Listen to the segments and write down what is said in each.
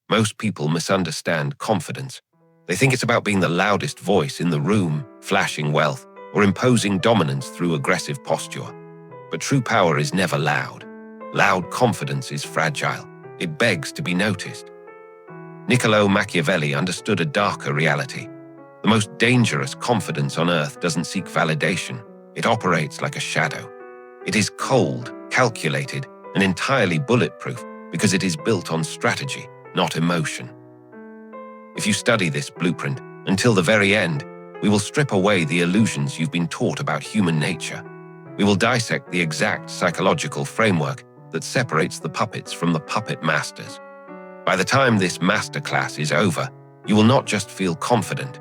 Most people misunderstand confidence. They think it's about being the loudest voice in the room, flashing wealth, or imposing dominance through aggressive posture. But true power is never loud. Loud confidence is fragile. It begs to be noticed. Niccolò Machiavelli understood a darker reality. The most dangerous confidence on earth doesn't seek validation. It operates like a shadow. It is cold, calculated, and entirely bulletproof because it is built on strategy, not emotion. If you study this blueprint until the very end, we will strip away the illusions you've been taught about human nature. We will dissect the exact psychological framework that separates the puppets from the puppet masters. By the time this masterclass is over, you will not just feel confident,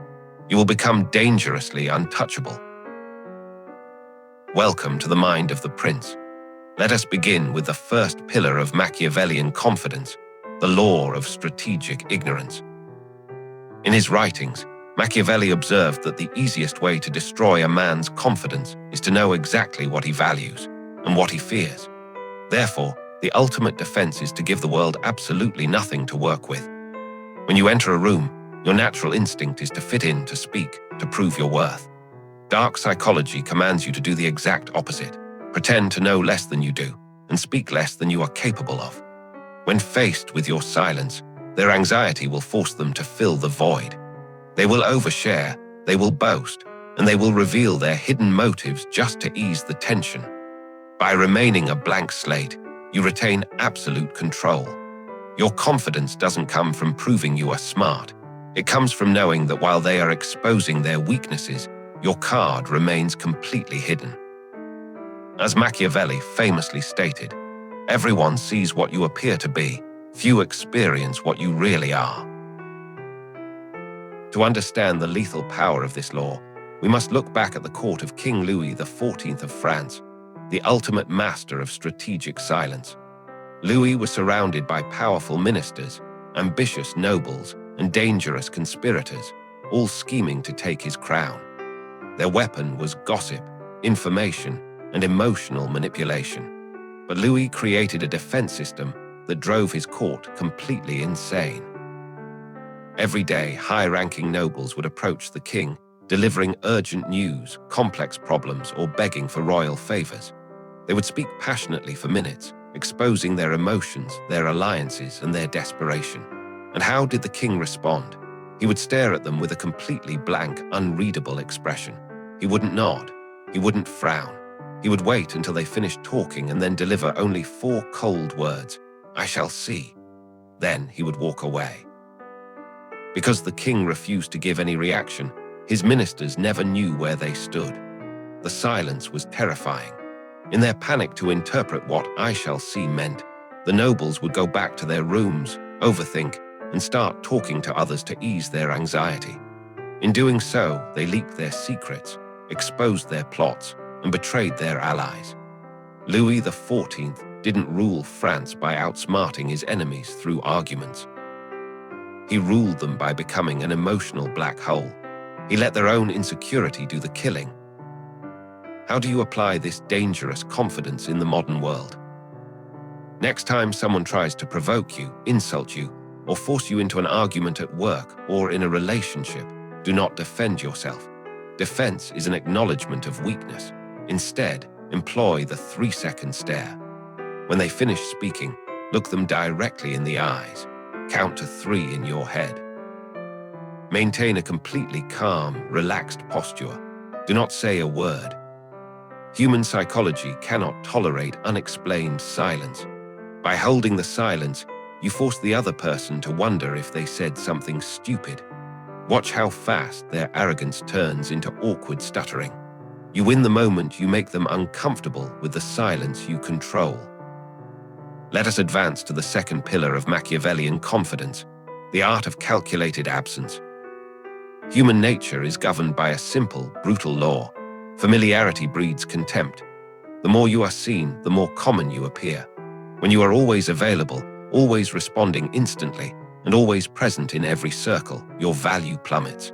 you will become dangerously untouchable. Welcome to the mind of the prince. Let us begin with the first pillar of Machiavellian confidence, the law of strategic ignorance. In his writings, Machiavelli observed that the easiest way to destroy a man's confidence is to know exactly what he values and what he fears. Therefore, the ultimate defense is to give the world absolutely nothing to work with. When you enter a room, your natural instinct is to fit in, to speak, to prove your worth. Dark psychology commands you to do the exact opposite, pretend to know less than you do, and speak less than you are capable of. When faced with your silence, their anxiety will force them to fill the void. They will overshare, they will boast, and they will reveal their hidden motives just to ease the tension. By remaining a blank slate, you retain absolute control. Your confidence doesn't come from proving you are smart. It comes from knowing that while they are exposing their weaknesses, your card remains completely hidden. As Machiavelli famously stated, everyone sees what you appear to be, few experience what you really are. To understand the lethal power of this law, we must look back at the court of King Louis XIV of France, the ultimate master of strategic silence. Louis was surrounded by powerful ministers, ambitious nobles, and dangerous conspirators, all scheming to take his crown. Their weapon was gossip, information, and emotional manipulation. But Louis created a defense system that drove his court completely insane. Every day, high-ranking nobles would approach the king, delivering urgent news, complex problems, or begging for royal favors. They would speak passionately for minutes, exposing their emotions, their alliances, and their desperation. And how did the king respond? He would stare at them with a completely blank, unreadable expression. He wouldn't nod. He wouldn't frown. He would wait until they finished talking and then deliver only 4 cold words, "I shall see." Then he would walk away. Because the king refused to give any reaction, his ministers never knew where they stood. The silence was terrifying. In their panic to interpret what "I shall see" meant, the nobles would go back to their rooms, overthink, and start talking to others to ease their anxiety. In doing so, they leaked their secrets, exposed their plots, and betrayed their allies. Louis XIV didn't rule France by outsmarting his enemies through arguments. He ruled them by becoming an emotional black hole. He let their own insecurity do the killing. How do you apply this dangerous confidence in the modern world? Next time someone tries to provoke you, insult you, or force you into an argument at work or in a relationship, do not defend yourself. Defense is an acknowledgement of weakness. Instead, employ the 3-second stare. When they finish speaking, look them directly in the eyes. Count to 3 in your head. Maintain a completely calm, relaxed posture. Do not say a word. Human psychology cannot tolerate unexplained silence. By holding the silence, you force the other person to wonder if they said something stupid. Watch how fast their arrogance turns into awkward stuttering. You win the moment you make them uncomfortable with the silence you control. Let us advance to the second pillar of Machiavellian confidence, the art of calculated absence. Human nature is governed by a simple, brutal law. Familiarity breeds contempt. The more you are seen, the more common you appear. When you are always available, always responding instantly, and always present in every circle, your value plummets.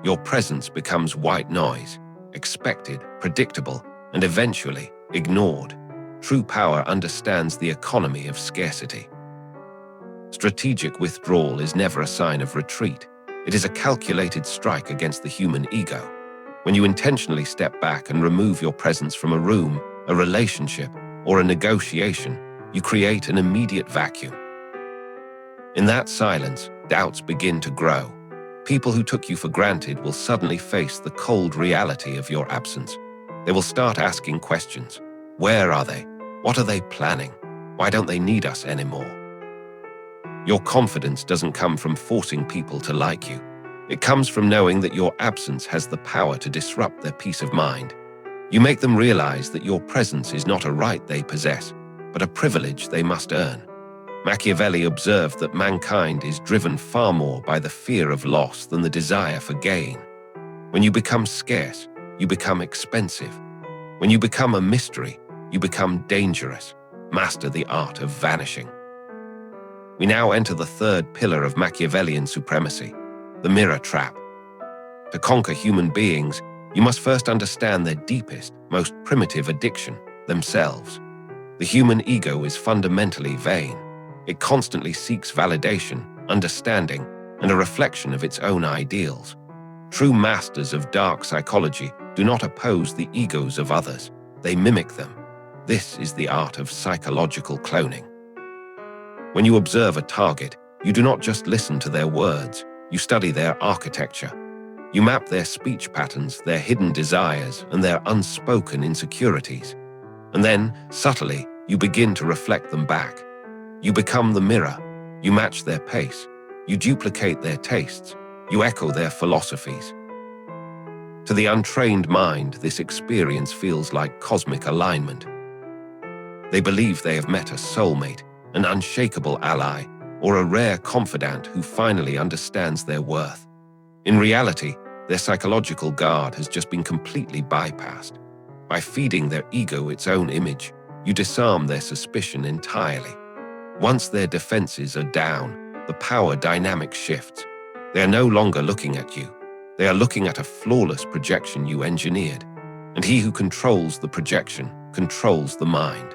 Your presence becomes white noise, expected, predictable, and eventually ignored. True power understands the economy of scarcity. Strategic withdrawal is never a sign of retreat. It is a calculated strike against the human ego. When you intentionally step back and remove your presence from a room, a relationship, or a negotiation, you create an immediate vacuum. In that silence, doubts begin to grow. People who took you for granted will suddenly face the cold reality of your absence. They will start asking questions. Where are they? What are they planning? Why don't they need us anymore? Your confidence doesn't come from forcing people to like you. It comes from knowing that your absence has the power to disrupt their peace of mind. You make them realize that your presence is not a right they possess, but a privilege they must earn. Machiavelli observed that mankind is driven far more by the fear of loss than the desire for gain. When you become scarce, you become expensive. When you become a mystery, you become dangerous. Master the art of vanishing. We now enter the third pillar of Machiavellian supremacy, the mirror trap. To conquer human beings, you must first understand their deepest, most primitive addiction, themselves. The human ego is fundamentally vain. It constantly seeks validation, understanding, and a reflection of its own ideals. True masters of dark psychology do not oppose the egos of others, they mimic them. This is the art of psychological cloning. When you observe a target, you do not just listen to their words, you study their architecture. You map their speech patterns, their hidden desires, and their unspoken insecurities. And then, subtly, you begin to reflect them back. You become the mirror. You match their pace. You duplicate their tastes. You echo their philosophies. To the untrained mind, this experience feels like cosmic alignment. They believe they have met a soulmate, an unshakable ally, or a rare confidant who finally understands their worth. In reality, their psychological guard has just been completely bypassed. By feeding their ego its own image, you disarm their suspicion entirely. Once their defenses are down, the power dynamic shifts. They are no longer looking at you. They are looking at a flawless projection you engineered. And he who controls the projection controls the mind.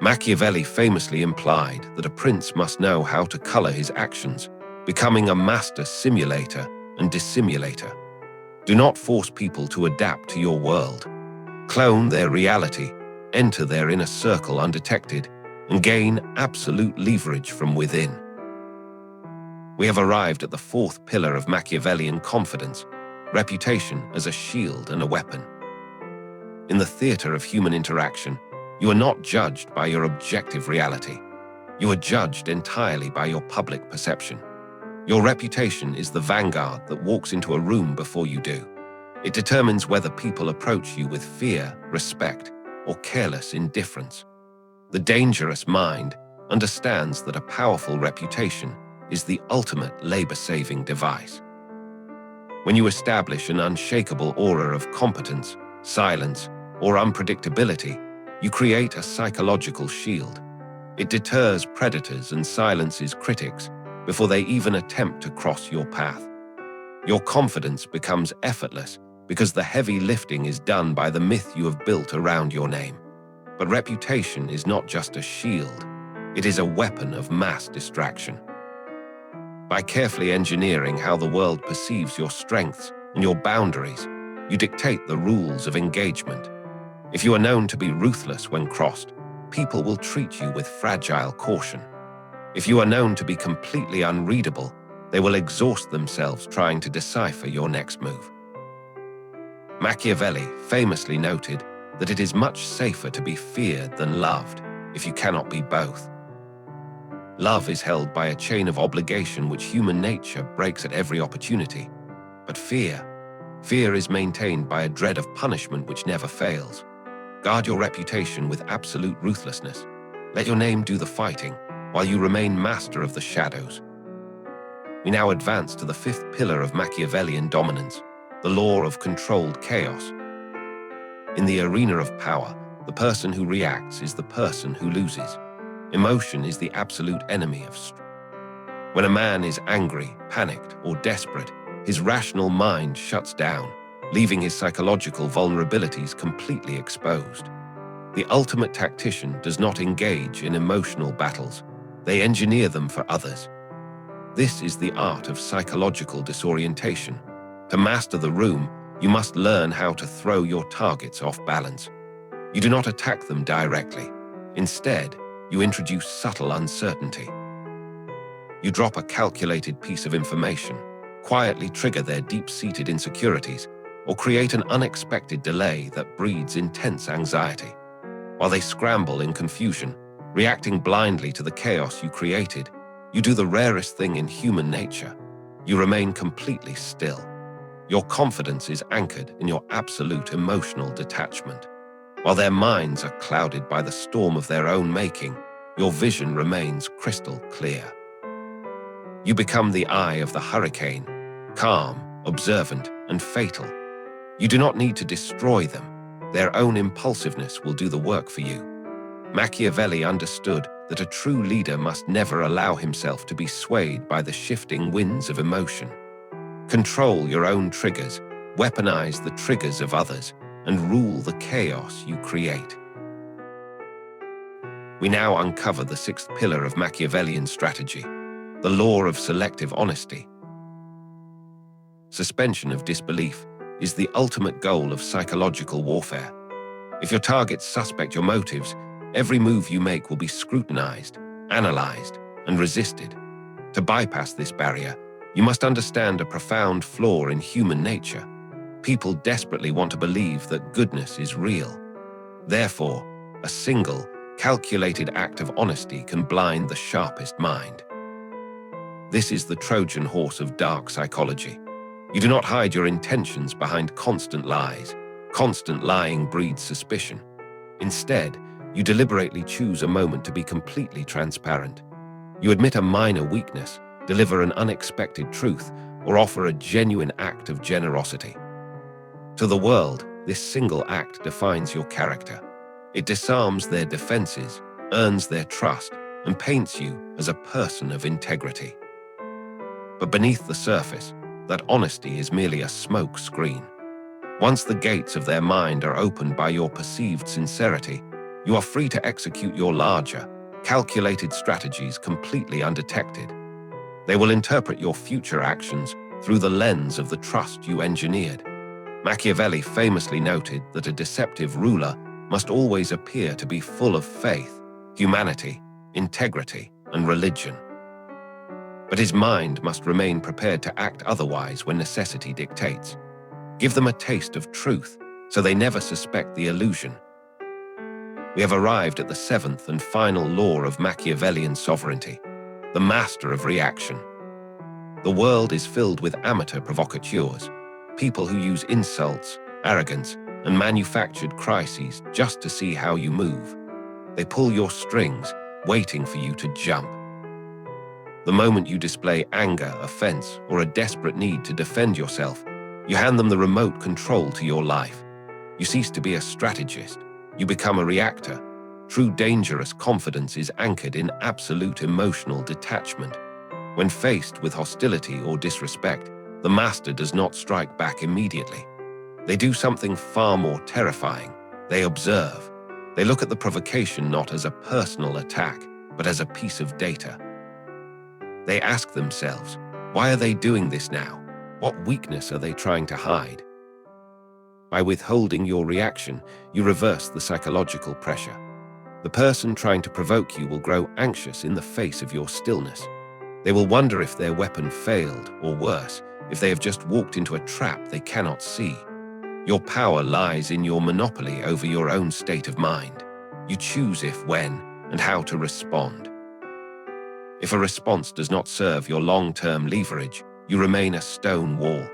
Machiavelli famously implied that a prince must know how to color his actions, becoming a master simulator and dissimulator. Do not force people to adapt to your world. Clone their reality, enter their inner circle undetected, and gain absolute leverage from within. We have arrived at the fourth pillar of Machiavellian confidence, reputation as a shield and a weapon. In the theater of human interaction, you are not judged by your objective reality. You are judged entirely by your public perception. Your reputation is the vanguard that walks into a room before you do. It determines whether people approach you with fear, respect, or careless indifference. The dangerous mind understands that a powerful reputation is the ultimate labor-saving device. When you establish an unshakable aura of competence, silence, or unpredictability, you create a psychological shield. It deters predators and silences critics before they even attempt to cross your path. Your confidence becomes effortless because the heavy lifting is done by the myth you have built around your name. But reputation is not just a shield, it is a weapon of mass distraction. By carefully engineering how the world perceives your strengths and your boundaries, you dictate the rules of engagement. If you are known to be ruthless when crossed, people will treat you with fragile caution. If you are known to be completely unreadable, they will exhaust themselves trying to decipher your next move. Machiavelli famously noted that it is much safer to be feared than loved if you cannot be both. Love is held by a chain of obligation which human nature breaks at every opportunity. But fear is maintained by a dread of punishment which never fails. Guard your reputation with absolute ruthlessness. Let your name do the fighting, while you remain master of the shadows. We now advance to the fifth pillar of Machiavellian dominance, the law of controlled chaos. In the arena of power, the person who reacts is the person who loses. Emotion is the absolute enemy of strength. When a man is angry, panicked, or desperate, his rational mind shuts down, leaving his psychological vulnerabilities completely exposed. The ultimate tactician does not engage in emotional battles. They engineer them for others. This is the art of psychological disorientation. To master the room, you must learn how to throw your targets off balance. You do not attack them directly. Instead, you introduce subtle uncertainty. You drop a calculated piece of information, quietly trigger their deep-seated insecurities, or create an unexpected delay that breeds intense anxiety. While they scramble in confusion, reacting blindly to the chaos you created, you do the rarest thing in human nature. You remain completely still. Your confidence is anchored in your absolute emotional detachment. While their minds are clouded by the storm of their own making, your vision remains crystal clear. You become the eye of the hurricane, calm, observant, and fatal. You do not need to destroy them. Their own impulsiveness will do the work for you. Machiavelli understood that a true leader must never allow himself to be swayed by the shifting winds of emotion. Control your own triggers, weaponize the triggers of others, and rule the chaos you create. We now uncover the sixth pillar of Machiavellian strategy, the law of selective honesty. Suspension of disbelief is the ultimate goal of psychological warfare. If your targets suspect your motives, every move you make will be scrutinized, analyzed, and resisted. To bypass this barrier, you must understand a profound flaw in human nature. People desperately want to believe that goodness is real. Therefore, a single, calculated act of honesty can blind the sharpest mind. This is the Trojan horse of dark psychology. You do not hide your intentions behind constant lies. Constant lying breeds suspicion. Instead, you deliberately choose a moment to be completely transparent. You admit a minor weakness, deliver an unexpected truth, or offer a genuine act of generosity. To the world, this single act defines your character. It disarms their defenses, earns their trust, and paints you as a person of integrity. But beneath the surface, that honesty is merely a smoke screen. Once the gates of their mind are opened by your perceived sincerity, you are free to execute your larger, calculated strategies completely undetected. They will interpret your future actions through the lens of the trust you engineered. Machiavelli famously noted that a deceptive ruler must always appear to be full of faith, humanity, integrity, and religion. But his mind must remain prepared to act otherwise when necessity dictates. Give them a taste of truth, so they never suspect the illusion. We have arrived at the seventh and final law of Machiavellian sovereignty, the master of reaction. The world is filled with amateur provocateurs, people who use insults, arrogance, and manufactured crises just to see how you move. They pull your strings, waiting for you to jump. The moment you display anger, offense, or a desperate need to defend yourself, you hand them the remote control to your life. You cease to be a strategist. You become a reactor. True dangerous confidence is anchored in absolute emotional detachment. When faced with hostility or disrespect, the master does not strike back immediately. They do something far more terrifying. They observe. They look at the provocation not as a personal attack, but as a piece of data. They ask themselves, why are they doing this now? What weakness are they trying to hide? By withholding your reaction, you reverse the psychological pressure. The person trying to provoke you will grow anxious in the face of your stillness. They will wonder if their weapon failed, or worse, if they have just walked into a trap they cannot see. Your power lies in your monopoly over your own state of mind. You choose if, when, and how to respond. If a response does not serve your long-term leverage, you remain a stone wall.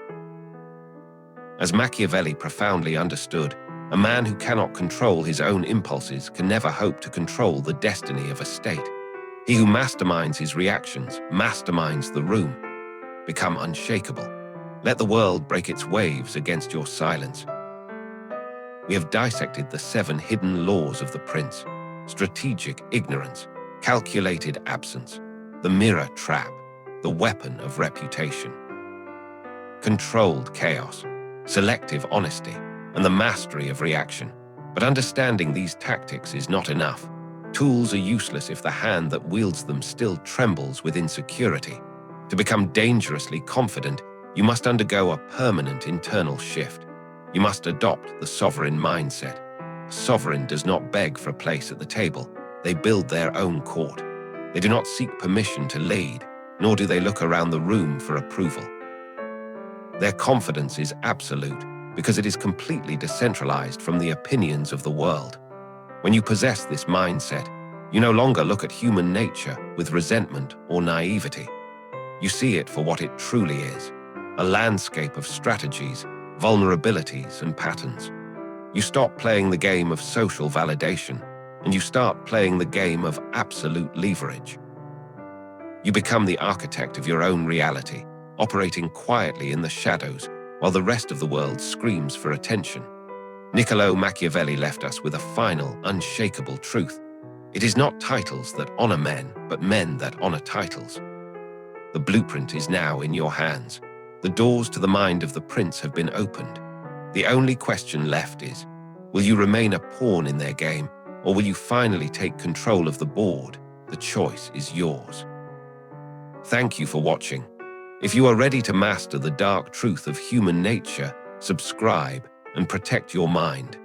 As Machiavelli profoundly understood, a man who cannot control his own impulses can never hope to control the destiny of a state. He who masterminds his reactions masterminds the room. Become unshakable. Let the world break its waves against your silence. We have dissected the 7 hidden laws of the prince: strategic ignorance, calculated absence, the mirror trap, the weapon of reputation, controlled chaos, selective honesty, and the mastery of reaction. But understanding these tactics is not enough. Tools are useless if the hand that wields them still trembles with insecurity. To become dangerously confident, you must undergo a permanent internal shift. You must adopt the sovereign mindset. A sovereign does not beg for a place at the table. They build their own court. They do not seek permission to lead, nor do they look around the room for approval. Their confidence is absolute because it is completely decentralized from the opinions of the world. When you possess this mindset, you no longer look at human nature with resentment or naivety. You see it for what it truly is, a landscape of strategies, vulnerabilities, and patterns. You stop playing the game of social validation, and you start playing the game of absolute leverage. You become the architect of your own reality, operating quietly in the shadows while the rest of the world screams for attention. Niccolò Machiavelli left us with a final, unshakable truth. It is not titles that honor men, but men that honor titles. The blueprint is now in your hands. The doors to the mind of the prince have been opened. The only question left is, will you remain a pawn in their game, or will you finally take control of the board? The choice is yours. Thank you for watching. If you are ready to master the dark truth of human nature, subscribe and protect your mind.